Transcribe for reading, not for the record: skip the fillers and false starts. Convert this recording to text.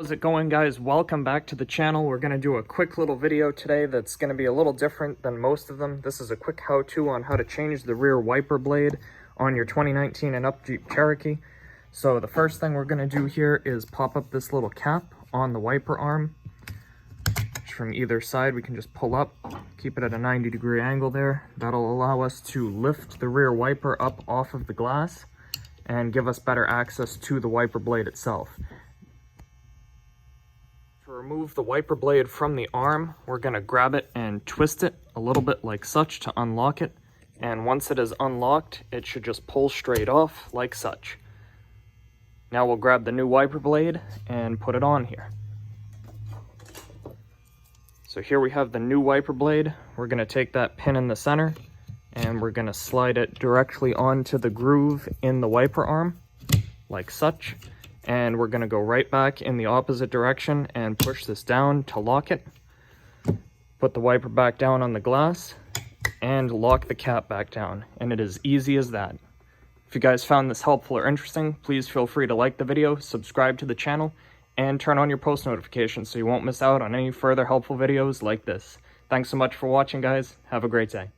How's it going, guys? Welcome back to the channel. We're going to do a quick little video today that's going to be a little different than most of them. This is a quick how-to on how to change the rear wiper blade on your 2019 and up Jeep Cherokee. So the first thing we're going to do here is pop up this little cap on the wiper arm. From either side, we can just pull up, keep it at a 90-degree angle there. That'll allow us to lift the rear wiper up off of the glass and give us better access to the wiper blade itself. To remove the wiper blade from the arm, we're going to grab it and twist it a little bit like such to unlock it. And once it is unlocked, it should just pull straight off like such. Now we'll grab the new wiper blade and put it on here. So here we have the new wiper blade. We're going to take that pin in the center and we're going to slide it directly onto the groove in the wiper arm like such. And we're going to go right back in the opposite direction and push this down to lock it. Put the wiper back down on the glass and lock the cap back down. And it is easy as that. If you guys found this helpful or interesting, please feel free to like the video, subscribe to the channel, and turn on your post notifications so you won't miss out on any further helpful videos like this. Thanks so much for watching, guys. Have a great day.